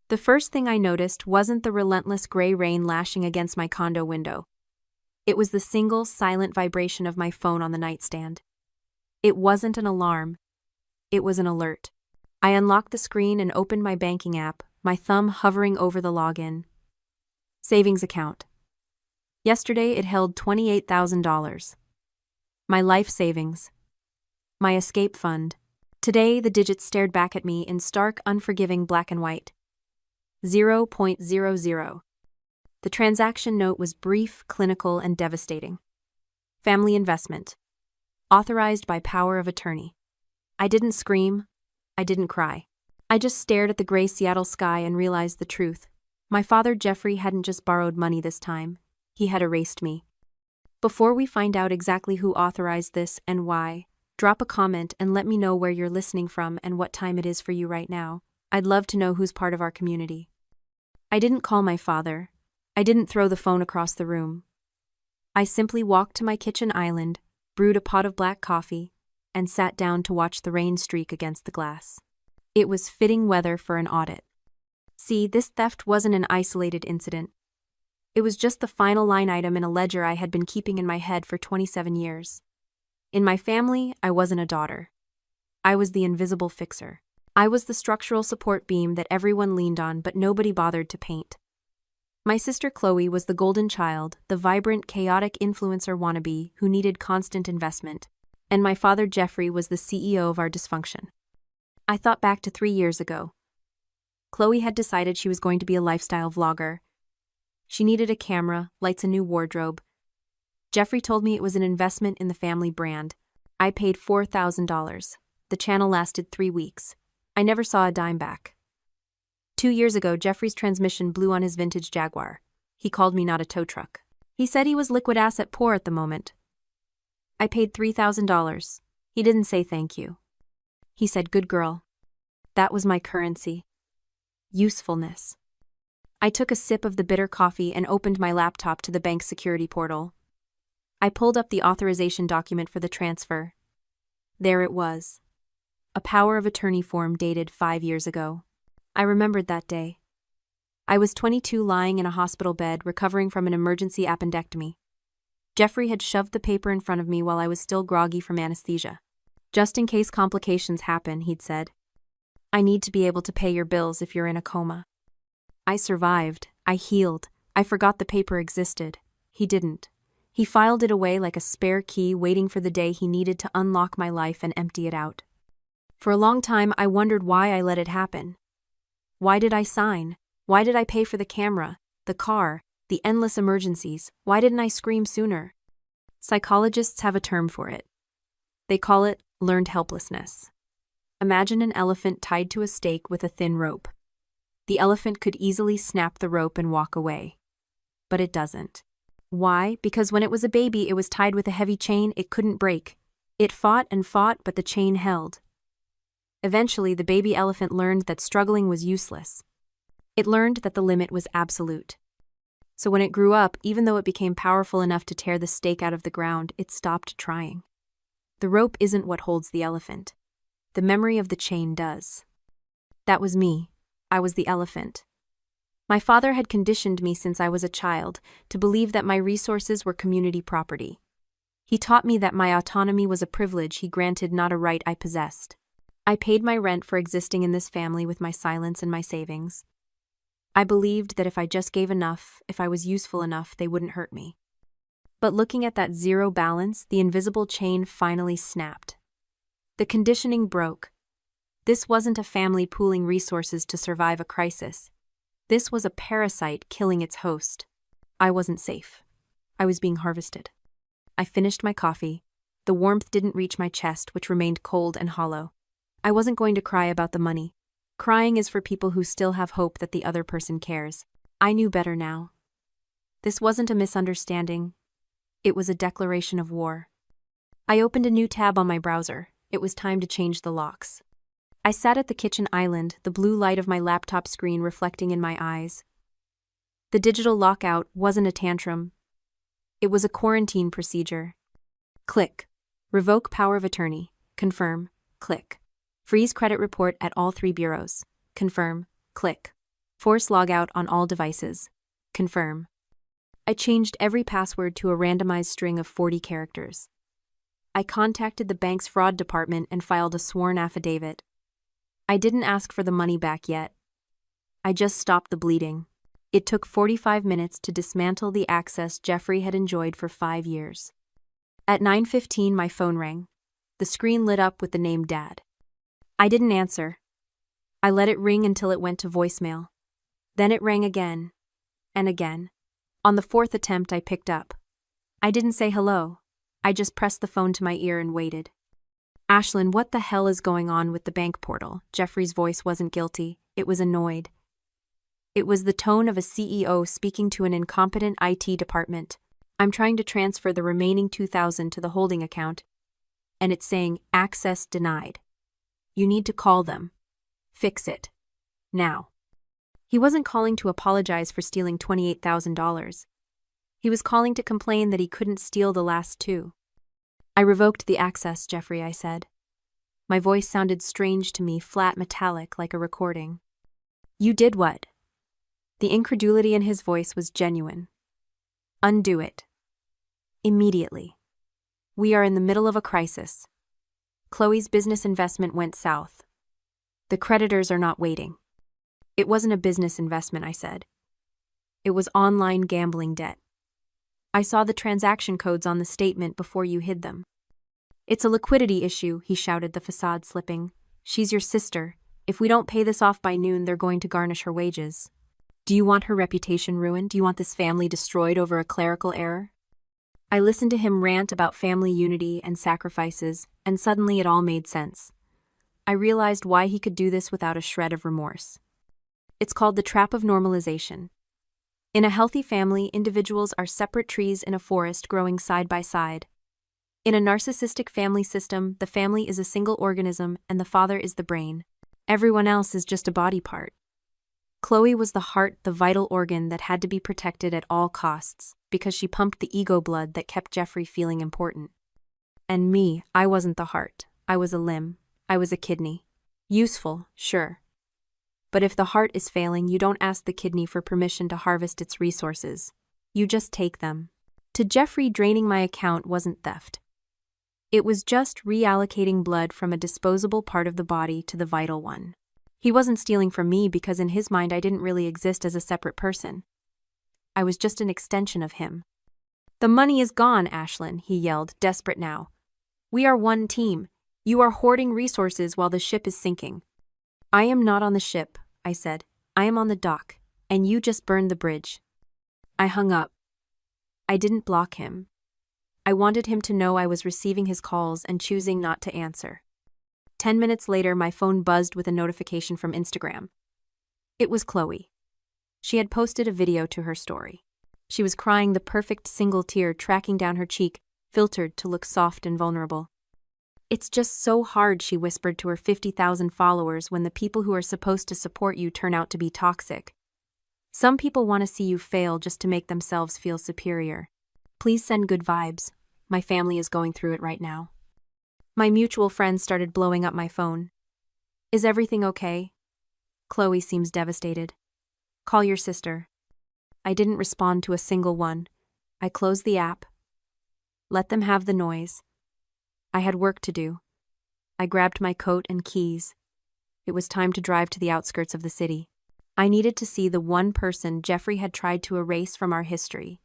The first thing I noticed wasn't the relentless gray rain lashing against my condo window. It was the single, silent vibration of my phone on the nightstand. It wasn't an alarm. It was an alert. I unlocked the screen and opened my banking app, my thumb hovering over the login. Savings account. Yesterday it held $28,000. My life savings. My escape fund. Today the digits stared back at me in stark, unforgiving black and white. 0.00. The transaction note was brief, clinical, and devastating. Family investment. Authorized by power of attorney. I didn't scream. I didn't cry. I just stared at the gray Seattle sky and realized the truth. My father Jeffrey hadn't just borrowed money this time. He had erased me. Before we find out exactly who authorized this and why, drop a comment and let me know where you're listening from and what time it is for you right now. I'd love to know who's part of our community. I didn't call my father. I didn't throw the phone across the room. I simply walked to my kitchen island, brewed a pot of black coffee, and sat down to watch the rain streak against the glass. It was fitting weather for an audit. See, this theft wasn't an isolated incident. It was just the final line item in a ledger I had been keeping in my head for 27 years. In my family, I wasn't a daughter. I was the invisible fixer. I was the structural support beam that everyone leaned on but nobody bothered to paint. My sister Chloe was the golden child, the vibrant, chaotic influencer wannabe who needed constant investment. And my father Jeffrey was the CEO of our dysfunction. I thought back to 3 years ago. Chloe had decided she was going to be a lifestyle vlogger. She needed a camera, lights, a new wardrobe. Jeffrey told me it was an investment in the family brand. I paid $4,000. The channel lasted 3 weeks. I never saw a dime back. 2 years ago, Jeffrey's transmission blew on his vintage Jaguar. He called me not a tow truck. He said he was liquid asset poor at the moment. I paid $3,000. He didn't say thank you. He said, "Good girl." That was my currency. Usefulness. I took a sip of the bitter coffee and opened my laptop to the bank's security portal. I pulled up the authorization document for the transfer. There it was. A power of attorney form dated 5 years ago. I remembered that day. I was 22, lying in a hospital bed, recovering from an emergency appendectomy. Jeffrey had shoved the paper in front of me while I was still groggy from anesthesia. "Just in case complications happen," he'd said. "I need to be able to pay your bills if you're in a coma." I survived. I healed. I forgot the paper existed. He didn't. He filed it away like a spare key, waiting for the day he needed to unlock my life and empty it out. For a long time, I wondered why I let it happen. Why did I sign? Why did I pay for the camera, the car, the endless emergencies? Why didn't I scream sooner? Psychologists have a term for it. They call it learned helplessness. Imagine an elephant tied to a stake with a thin rope. The elephant could easily snap the rope and walk away. But it doesn't. Why? Because when it was a baby, it was tied with a heavy chain it couldn't break. It fought and fought, but the chain held. Eventually, the baby elephant learned that struggling was useless. It learned that the limit was absolute. So when it grew up, even though it became powerful enough to tear the stake out of the ground, it stopped trying. The rope isn't what holds the elephant. The memory of the chain does. That was me. I was the elephant. My father had conditioned me since I was a child to believe that my resources were community property. He taught me that my autonomy was a privilege he granted, not a right I possessed. I paid my rent for existing in this family with my silence and my savings. I believed that if I just gave enough, if I was useful enough, they wouldn't hurt me. But looking at that zero balance, the invisible chain finally snapped. The conditioning broke. This wasn't a family pooling resources to survive a crisis. This was a parasite killing its host. I wasn't safe. I was being harvested. I finished my coffee. The warmth didn't reach my chest, which remained cold and hollow. I wasn't going to cry about the money. Crying is for people who still have hope that the other person cares. I knew better now. This wasn't a misunderstanding. It was a declaration of war. I opened a new tab on my browser. It was time to change the locks. I sat at the kitchen island, the blue light of my laptop screen reflecting in my eyes. The digital lockout wasn't a tantrum. It was a quarantine procedure. Click. Revoke power of attorney. Confirm. Click. Freeze credit report at all 3 bureaus. Confirm. Click. Force logout on all devices. Confirm. I changed every password to a randomized string of 40 characters. I contacted the bank's fraud department and filed a sworn affidavit. I didn't ask for the money back yet. I just stopped the bleeding. It took 45 minutes to dismantle the access Jeffrey had enjoyed for 5 years. At 9:15, my phone rang. The screen lit up with the name Dad. I didn't answer. I let it ring until it went to voicemail. Then it rang again, and again. On the 4th attempt, I picked up. I didn't say hello. I just pressed the phone to my ear and waited. Ashlyn, what the hell is going on with the bank portal? Jeffrey's voice wasn't guilty. It was annoyed. It was the tone of a CEO speaking to an incompetent IT department. I'm trying to transfer the remaining $2,000 to the holding account, and it's saying access denied. You need to call them. Fix it. Now. He wasn't calling to apologize for stealing $28,000. He was calling to complain that he couldn't steal the last two. I revoked the access, Jeffrey, I said. My voice sounded strange to me, flat metallic like a recording. You did what? The incredulity in his voice was genuine. Undo it. Immediately. We are in the middle of a crisis. Chloe's business investment went south. The creditors are not waiting. It wasn't a business investment, I said. It was online gambling debt. I saw the transaction codes on the statement before you hid them. It's a liquidity issue, he shouted, the facade slipping. She's your sister. If we don't pay this off by noon, they're going to garnish her wages. Do you want her reputation ruined? Do you want this family destroyed over a clerical error? I listened to him rant about family unity and sacrifices, and suddenly it all made sense. I realized why he could do this without a shred of remorse. It's called the trap of normalization. In a healthy family, individuals are separate trees in a forest growing side by side. In a narcissistic family system, the family is a single organism and the father is the brain. Everyone else is just a body part. Chloe was the heart, the vital organ that had to be protected at all costs, because she pumped the ego blood that kept Jeffrey feeling important. And me, I wasn't the heart. I was a limb. I was a kidney. Useful, sure. But if the heart is failing, you don't ask the kidney for permission to harvest its resources. You just take them. To Jeffrey, draining my account wasn't theft. It was just reallocating blood from a disposable part of the body to the vital one. He wasn't stealing from me because in his mind I didn't really exist as a separate person. I was just an extension of him. The money is gone, Ashlyn, he yelled, desperate now. We are one team. You are hoarding resources while the ship is sinking. I am not on the ship, I said. I am on the dock, and you just burned the bridge. I hung up. I didn't block him. I wanted him to know I was receiving his calls and choosing not to answer. 10 minutes later, my phone buzzed with a notification from Instagram. It was Chloe. She had posted a video to her story. She was crying, the perfect single tear tracking down her cheek, filtered to look soft and vulnerable. It's just so hard, she whispered to her 50,000 followers, when the people who are supposed to support you turn out to be toxic. Some people want to see you fail just to make themselves feel superior. Please send good vibes. My family is going through it right now. My mutual friends started blowing up my phone. Is everything okay? Chloe seems devastated. Call your sister. I didn't respond to a single one. I closed the app. Let them have the noise. I had work to do. I grabbed my coat and keys. It was time to drive to the outskirts of the city. I needed to see the one person Jeffrey had tried to erase from our history.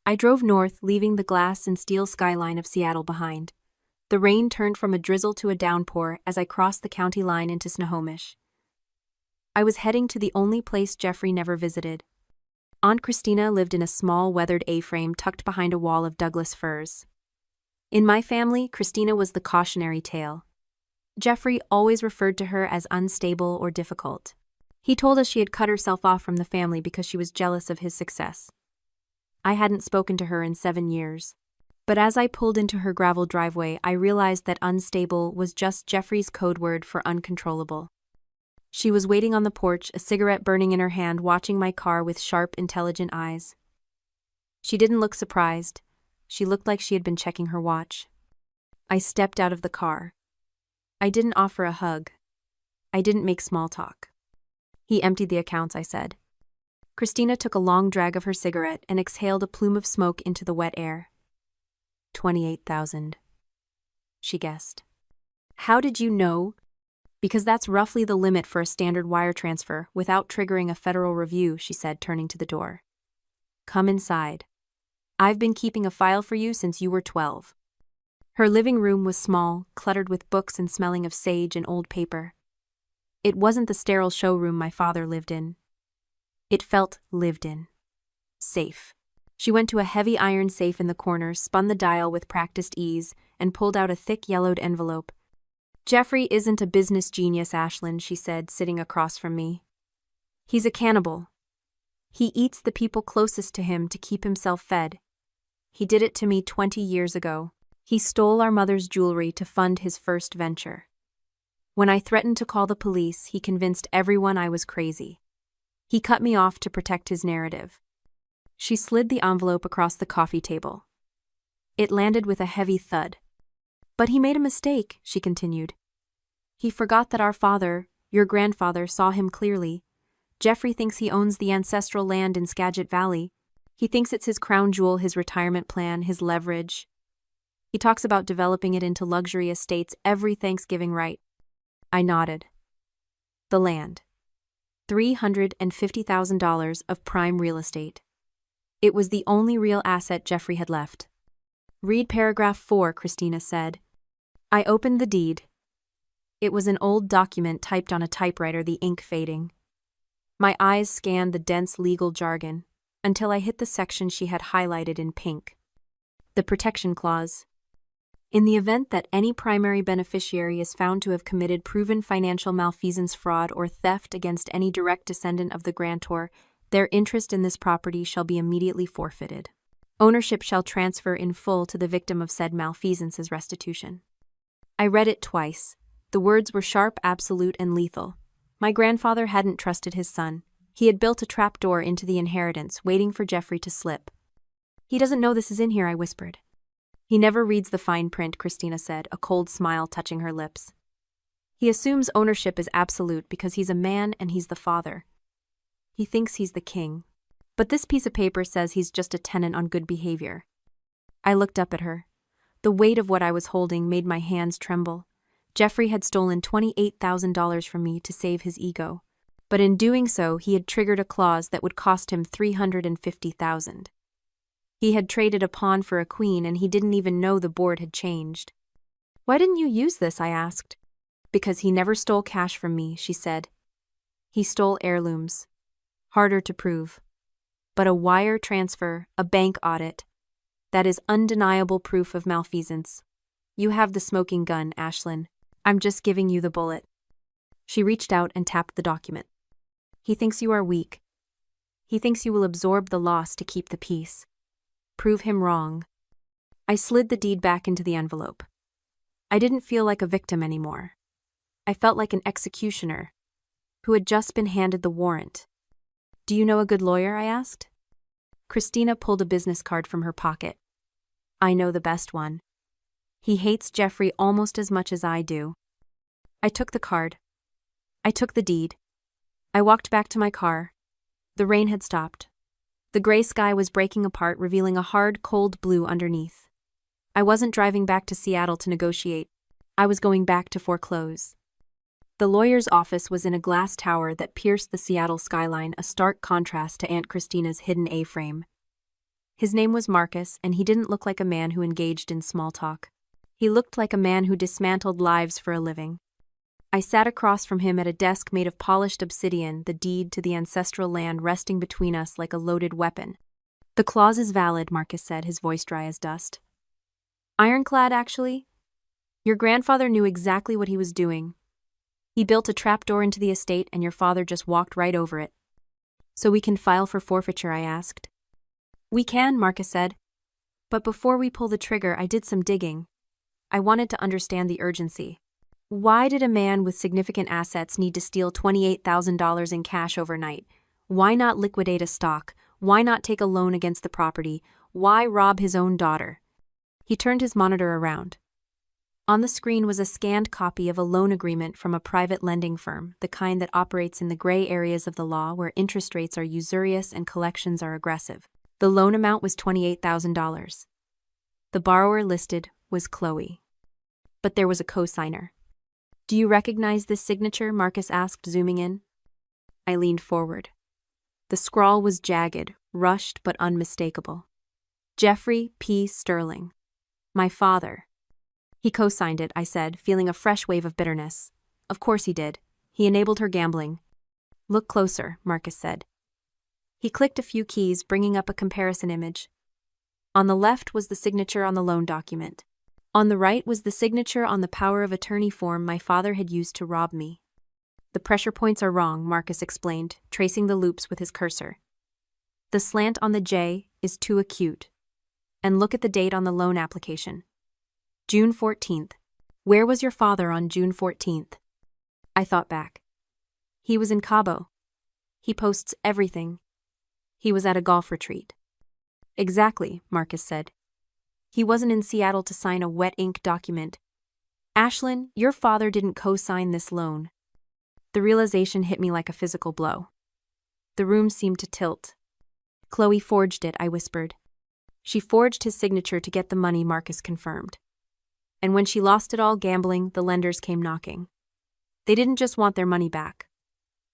I drove north, leaving the glass and steel skyline of Seattle behind. The rain turned from a drizzle to a downpour as I crossed the county line into Snohomish. I was heading to the only place Jeffrey never visited. Aunt Christina lived in a small, weathered A-frame tucked behind a wall of Douglas firs. In my family, Christina was the cautionary tale. Jeffrey always referred to her as unstable or difficult. He told us she had cut herself off from the family because she was jealous of his success. I hadn't spoken to her in 7 years. But as I pulled into her gravel driveway, I realized that unstable was just Jeffrey's code word for uncontrollable. She was waiting on the porch, a cigarette burning in her hand, watching my car with sharp, intelligent eyes. She didn't look surprised. She looked like she had been checking her watch. I stepped out of the car. I didn't offer a hug. I didn't make small talk. He emptied the accounts, I said. Christina took a long drag of her cigarette and exhaled a plume of smoke into the wet air. 28,000. She guessed. How did you know? Because that's roughly the limit for a standard wire transfer without triggering a federal review, she said, turning to the door. Come inside. I've been keeping a file for you since you were 12. Her living room was small, cluttered with books and smelling of sage and old paper. It wasn't the sterile showroom my father lived in. It felt lived in. Safe. She went to a heavy iron safe in the corner, spun the dial with practiced ease, and pulled out a thick yellowed envelope. Jeffrey isn't a business genius, Ashlyn, she said, sitting across from me. He's a cannibal. He eats the people closest to him to keep himself fed. He did it to me 20 years ago. He stole our mother's jewelry to fund his first venture. When I threatened to call the police, he convinced everyone I was crazy. He cut me off to protect his narrative. She slid the envelope across the coffee table. It landed with a heavy thud. But he made a mistake, she continued. He forgot that our father, your grandfather, saw him clearly. Jeffrey thinks he owns the ancestral land in Skagit Valley. He thinks it's his crown jewel, his retirement plan, his leverage. He talks about developing it into luxury estates every Thanksgiving right. I nodded. The land. $350,000 of prime real estate. It was the only real asset Jeffrey had left. Read paragraph 4, Christina said. I opened the deed. It was an old document typed on a typewriter, the ink fading. My eyes scanned the dense legal jargon until I hit the section she had highlighted in pink. The protection clause. In the event that any primary beneficiary is found to have committed proven financial malfeasance, fraud, or theft against any direct descendant of the grantor, their interest in this property shall be immediately forfeited. Ownership shall transfer in full to the victim of said malfeasance as restitution. I read it twice. The words were sharp, absolute, and lethal. My grandfather hadn't trusted his son. He had built a trapdoor into the inheritance, waiting for Jeffrey to slip. He doesn't know this is in here, I whispered. He never reads the fine print, Christina said, a cold smile touching her lips. He assumes ownership is absolute because he's a man and he's the father. He thinks he's the king. But this piece of paper says he's just a tenant on good behavior. I looked up at her. The weight of what I was holding made my hands tremble. Jeffrey had stolen $28,000 from me to save his ego. But in doing so, he had triggered a clause that would cost him $350,000. He had traded a pawn for a queen, and he didn't even know the board had changed. Why didn't you use this? I asked. Because he never stole cash from me, she said. He stole heirlooms. Harder to prove. But a wire transfer, a bank audit, that is undeniable proof of malfeasance. You have the smoking gun, Ashlyn. I'm just giving you the bullet. She reached out and tapped the document. He thinks you are weak. He thinks you will absorb the loss to keep the peace. Prove him wrong. I slid the deed back into the envelope. I didn't feel like a victim anymore. I felt like an executioner who had just been handed the warrant. Do you know a good lawyer? I asked. Christina pulled a business card from her pocket. I know the best one. He hates Jeffrey almost as much as I do. I took the card. I took the deed. I walked back to my car. The rain had stopped. The gray sky was breaking apart, revealing a hard, cold blue underneath. I wasn't driving back to Seattle to negotiate. I was going back to foreclose. The lawyer's office was in a glass tower that pierced the Seattle skyline, a stark contrast to Aunt Christina's hidden A-frame. His name was Marcus, and he didn't look like a man who engaged in small talk. He looked like a man who dismantled lives for a living. I sat across from him at a desk made of polished obsidian, the deed to the ancestral land resting between us like a loaded weapon. The clause is valid, Marcus said, his voice dry as dust. Ironclad, actually. Your grandfather knew exactly what he was doing. He built a trapdoor into the estate, and your father just walked right over it. So we can file for forfeiture, I asked. We can, Marcus said. But before we pull the trigger, I did some digging. I wanted to understand the urgency. Why did a man with significant assets need to steal $28,000 in cash overnight? Why not liquidate a stock? Why not take a loan against the property? Why rob his own daughter? He turned his monitor around. On the screen was a scanned copy of a loan agreement from a private lending firm, the kind that operates in the gray areas of the law where interest rates are usurious and collections are aggressive. The loan amount was $28,000. The borrower listed was Chloe. But there was a co-signer. "Do you recognize this signature?" Marcus asked, zooming in. I leaned forward. The scrawl was jagged, rushed but unmistakable. Jeffrey P. Sterling. My father. "He co-signed it," I said, feeling a fresh wave of bitterness. "Of course he did. He enabled her gambling." "Look closer," Marcus said. He clicked a few keys, bringing up a comparison image. On the left was the signature on the loan document. On the right was the signature on the power of attorney form my father had used to rob me. "The pressure points are wrong," Marcus explained, tracing the loops with his cursor. "The slant on the J is too acute. And look at the date on the loan application. June 14th. Where was your father on June 14th? I thought back. He was in Cabo. He posts everything. He was at a golf retreat. Exactly, Marcus said. He wasn't in Seattle to sign a wet ink document. Ashlyn, your father didn't co-sign this loan. The realization hit me like a physical blow. The room seemed to tilt. Chloe forged it, I whispered. She forged his signature to get the money, Marcus confirmed. And when she lost it all gambling, the lenders came knocking. They didn't just want their money back.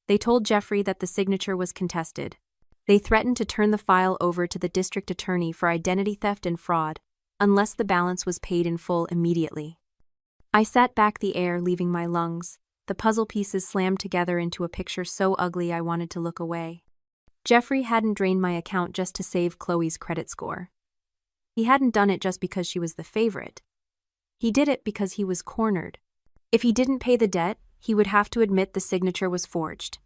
They told Jeffrey that the signature was contested. They threatened to turn the file over to the district attorney for identity theft and fraud, unless the balance was paid in full immediately. I sat back, the air leaving my lungs, the puzzle pieces slammed together into a picture so ugly I wanted to look away. Jeffrey hadn't drained my account just to save Chloe's credit score. He hadn't done it just because she was the favorite. He did it because he was cornered. If he didn't pay the debt, he would have to admit the signature was forged.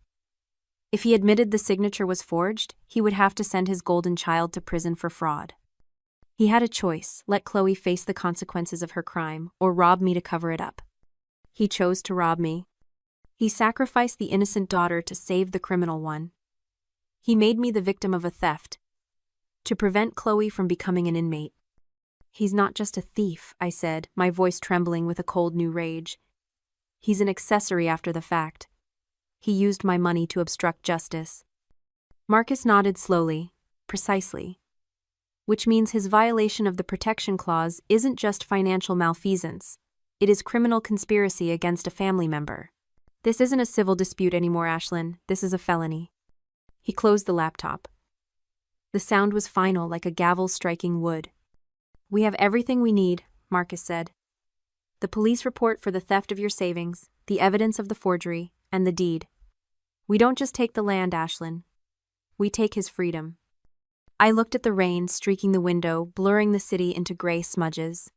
If he admitted the signature was forged, he would have to send his golden child to prison for fraud. He had a choice: let Chloe face the consequences of her crime, or rob me to cover it up. He chose to rob me. He sacrificed the innocent daughter to save the criminal one. He made me the victim of a theft, to prevent Chloe from becoming an inmate. He's not just a thief, I said, my voice trembling with a cold new rage. He's an accessory after the fact. He used my money to obstruct justice. Marcus nodded slowly. Precisely. Which means his violation of the protection clause isn't just financial malfeasance. It is criminal conspiracy against a family member. This isn't a civil dispute anymore, Ashlyn. This is a felony. He closed the laptop. The sound was final, like a gavel striking wood. We have everything we need, Marcus said. The police report for the theft of your savings, the evidence of the forgery, and the deed. We don't just take the land, Ashlyn. We take his freedom. I looked at the rain streaking the window, blurring the city into gray smudges.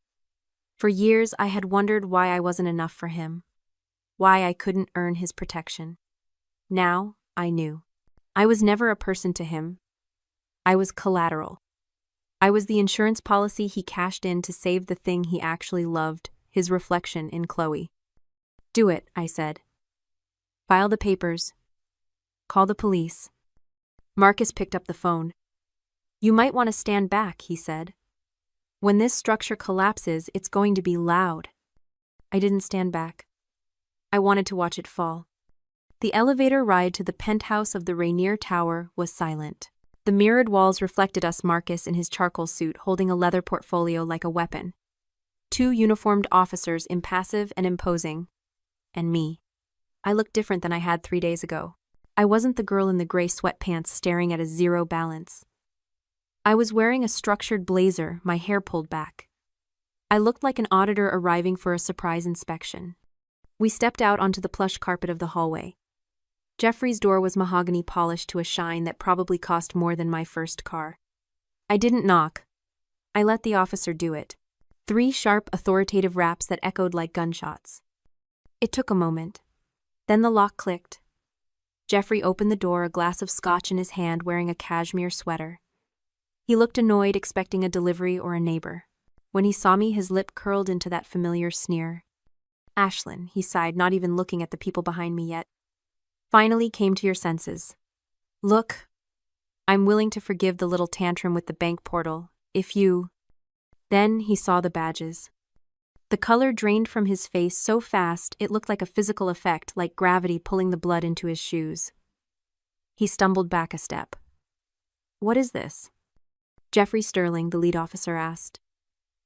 For years I had wondered why I wasn't enough for him, why I couldn't earn his protection. Now I knew. I was never a person to him. I was collateral. I was the insurance policy he cashed in to save the thing he actually loved, his reflection in Chloe. Do it, I said. File the papers. Call the police. Marcus picked up the phone. You might want to stand back, he said. When this structure collapses, it's going to be loud. I didn't stand back. I wanted to watch it fall. The elevator ride to the penthouse of the Rainier Tower was silent. The mirrored walls reflected us, Marcus in his charcoal suit holding a leather portfolio like a weapon. Two uniformed officers, impassive and imposing. And me. I looked different than I had 3 days ago. I wasn't the girl in the gray sweatpants staring at a zero balance. I was wearing a structured blazer, my hair pulled back. I looked like an auditor arriving for a surprise inspection. We stepped out onto the plush carpet of the hallway. Jeffrey's door was mahogany polished to a shine that probably cost more than my first car. I didn't knock. I let the officer do it. 3 sharp, authoritative raps that echoed like gunshots. It took a moment. Then the lock clicked. Jeffrey opened the door, a glass of scotch in his hand, wearing a cashmere sweater. He looked annoyed, expecting a delivery or a neighbor. When he saw me, his lip curled into that familiar sneer. Ashlyn, he sighed, not even looking at the people behind me yet. Finally came to your senses. Look, I'm willing to forgive the little tantrum with the bank portal, if you... Then he saw the badges. The color drained from his face so fast it looked like a physical effect, like gravity pulling the blood into his shoes. He stumbled back a step. "What is this?" Jeffrey Sterling, the lead officer, asked.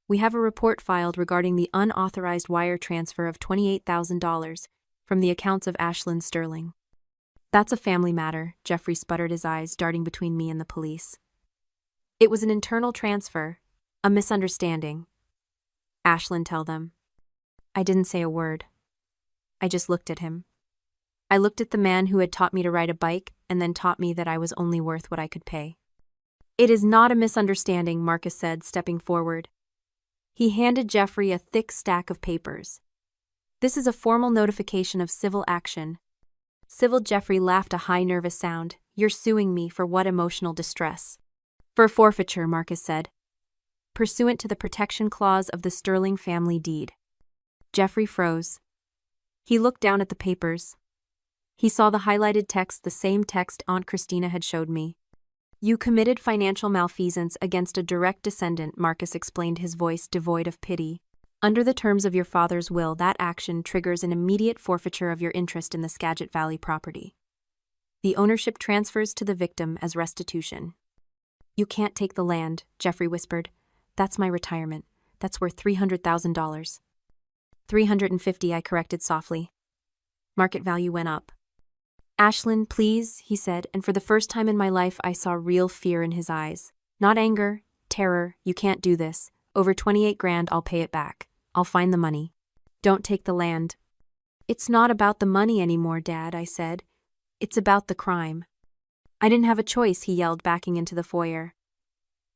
"We have a report filed regarding the unauthorized wire transfer of $28,000 from the accounts of Ashlyn Sterling." "That's a family matter," Jeffrey sputtered, his eyes darting between me and the police. "It was an internal transfer, a misunderstanding. Ashlyn, tell them." I didn't say a word. I just looked at him. I looked at the man who had taught me to ride a bike and then taught me that I was only worth what I could pay. "It is not a misunderstanding," Marcus said, stepping forward. He handed Jeffrey a thick stack of papers. "This is a formal notification of civil action." Civil? Jeffrey laughed, a high nervous sound. "You're suing me for what emotional distress?" "For forfeiture," Marcus said, "pursuant to the protection clause of the Sterling family deed." Jeffrey froze. He looked down at the papers. He saw the highlighted text, the same text Aunt Christina had showed me. "You committed financial malfeasance against a direct descendant," Marcus explained, his voice devoid of pity. "Under the terms of your father's will, that action triggers an immediate forfeiture of your interest in the Skagit Valley property. The ownership transfers to the victim as restitution." "You can't take the land," Jeffrey whispered. "That's my retirement. That's worth $300,000. $350," I corrected softly. Market value went up. "Ashlyn, please," he said, and for the first time in my life I saw real fear in his eyes. Not anger, terror. "You can't do this. Over 28 grand, I'll pay it back. I'll find the money. Don't take the land." "It's not about the money anymore, Dad," I said. "It's about the crime." "I didn't have a choice," he yelled, backing into the foyer.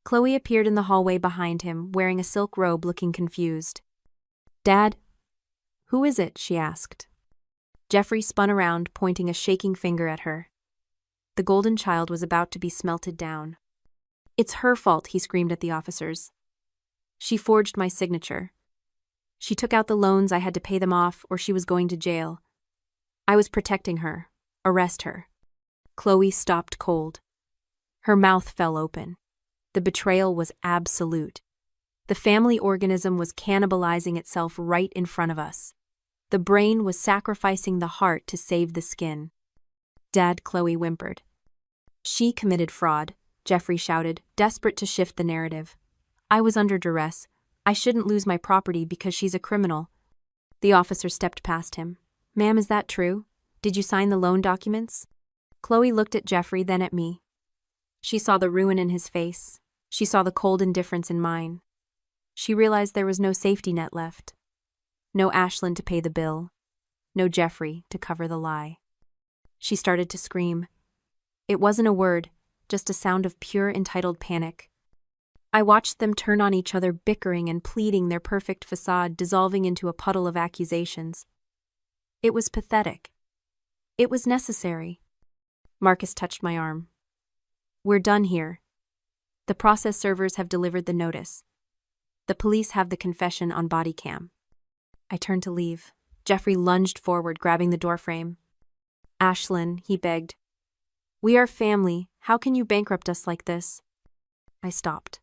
Chloe appeared in the hallway behind him, wearing a silk robe, looking confused. "Dad?" "Who is it?" she asked. Jeffrey spun around, pointing a shaking finger at her. The golden child was about to be smelted down. "It's her fault," he screamed at the officers. "She forged my signature. She took out the loans, I had to pay them off, or she was going to jail. I was protecting her. Arrest her." Chloe stopped cold. Her mouth fell open. The betrayal was absolute. The family organism was cannibalizing itself right in front of us. The brain was sacrificing the heart to save the skin. "Dad," Chloe whimpered. "She committed fraud," Jeffrey shouted, desperate to shift the narrative. "I was under duress. I shouldn't lose my property because she's a criminal." The officer stepped past him. "Ma'am, is that true? Did you sign the loan documents?" Chloe looked at Jeffrey, then at me. She saw the ruin in his face. She saw the cold indifference in mine. She realized there was no safety net left. No Ashlyn to pay the bill. No Jeffrey to cover the lie. She started to scream. It wasn't a word, just a sound of pure entitled panic. I watched them turn on each other, bickering and pleading, their perfect facade dissolving into a puddle of accusations. It was pathetic. It was necessary. Marcus touched my arm. "We're done here. The process servers have delivered the notice. The police have the confession on body cam." I turned to leave. Jeffrey lunged forward, grabbing the doorframe. "Ashlyn," he begged. "We are family. How can you bankrupt us like this?" I stopped.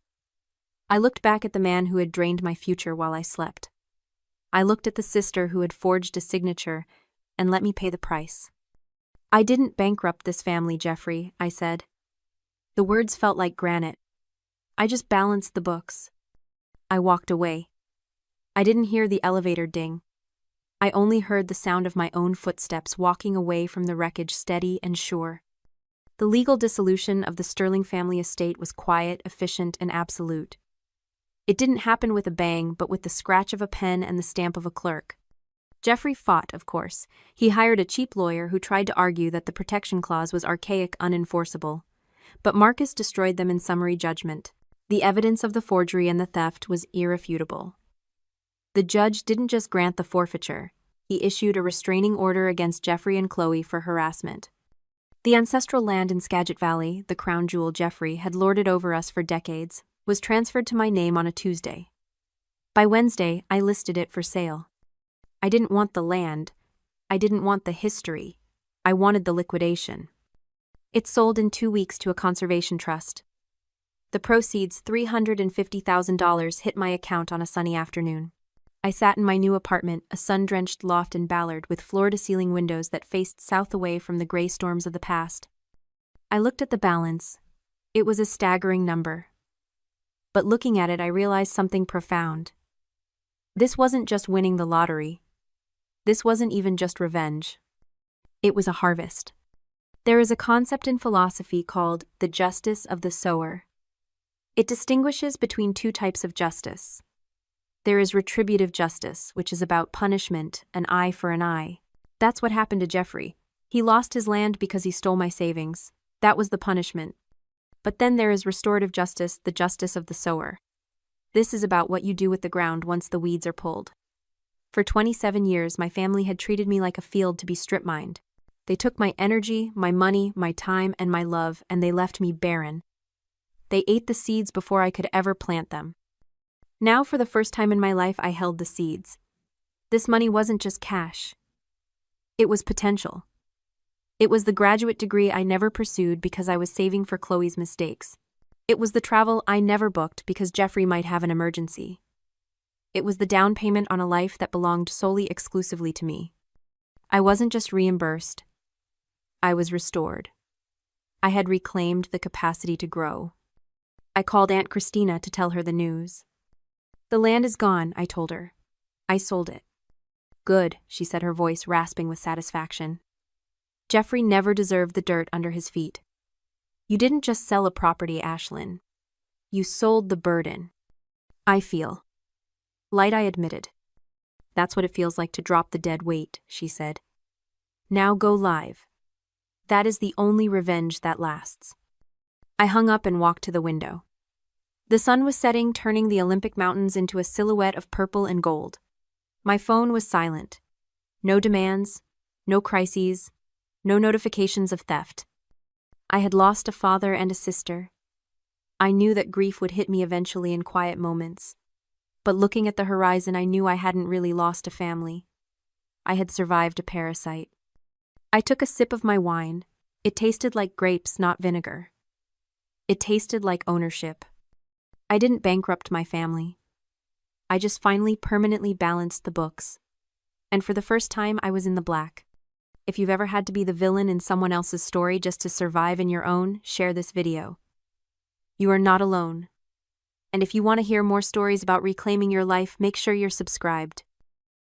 I looked back at the man who had drained my future while I slept. I looked at the sister who had forged a signature and let me pay the price. "I didn't bankrupt this family, Jeffrey," I said. The words felt like granite. "I just balanced the books." I walked away. I didn't hear the elevator ding. I only heard the sound of my own footsteps walking away from the wreckage, steady and sure. The legal dissolution of the Sterling family estate was quiet, efficient, and absolute. It didn't happen with a bang, but with the scratch of a pen and the stamp of a clerk. Jeffrey fought, of course. He hired a cheap lawyer who tried to argue that the protection clause was archaic, unenforceable. But Marcus destroyed them in summary judgment. The evidence of the forgery and the theft was irrefutable. The judge didn't just grant the forfeiture. He issued a restraining order against Jeffrey and Chloe for harassment. The ancestral land in Skagit Valley, the crown jewel Jeffrey had lorded over us for decades, was transferred to my name on a Tuesday. By Wednesday, I listed it for sale. I didn't want the land. I didn't want the history. I wanted the liquidation. It sold in 2 weeks to a conservation trust. The proceeds, $350,000, hit my account on a sunny afternoon. I sat in my new apartment, a sun-drenched loft in Ballard with floor-to-ceiling windows that faced south away from the gray storms of the past. I looked at the balance. It was a staggering number. But looking at it, I realized something profound. This wasn't just winning the lottery. This wasn't even just revenge. It was a harvest. There is a concept in philosophy called the justice of the sower. It distinguishes between two types of justice. There is retributive justice, which is about punishment, an eye for an eye. That's what happened to Jeffrey. He lost his land because he stole my savings. That was the punishment. But then there is restorative justice, the justice of the sower. This is about what you do with the ground once the weeds are pulled. For 27 years, my family had treated me like a field to be strip-mined. They took my energy, my money, my time, and my love, and they left me barren. They ate the seeds before I could ever plant them. Now, for the first time in my life, I held the seeds. This money wasn't just cash. It was potential. It was the graduate degree I never pursued because I was saving for Chloe's mistakes. It was the travel I never booked because Jeffrey might have an emergency. It was the down payment on a life that belonged solely exclusively to me. I wasn't just reimbursed. I was restored. I had reclaimed the capacity to grow. I called Aunt Christina to tell her the news. The land is gone, I told her. I sold it. Good, she said, her voice rasping with satisfaction. Jeffrey never deserved the dirt under his feet. You didn't just sell a property, Ashlyn. You sold the burden. I feel light, I admitted. That's what it feels like to drop the dead weight, she said. Now go live. That is the only revenge that lasts. I hung up and walked to the window. The sun was setting, turning the Olympic Mountains into a silhouette of purple and gold. My phone was silent. No demands, no crises, no notifications of theft. I had lost a father and a sister. I knew that grief would hit me eventually in quiet moments. But looking at the horizon, I knew I hadn't really lost a family. I had survived a parasite. I took a sip of my wine. It tasted like grapes, not vinegar. It tasted like ownership. I didn't bankrupt my family. I just finally permanently balanced the books. And for the first time, I was in the black. If you've ever had to be the villain in someone else's story just to survive in your own, share this video. You are not alone. And if you want to hear more stories about reclaiming your life, make sure you're subscribed.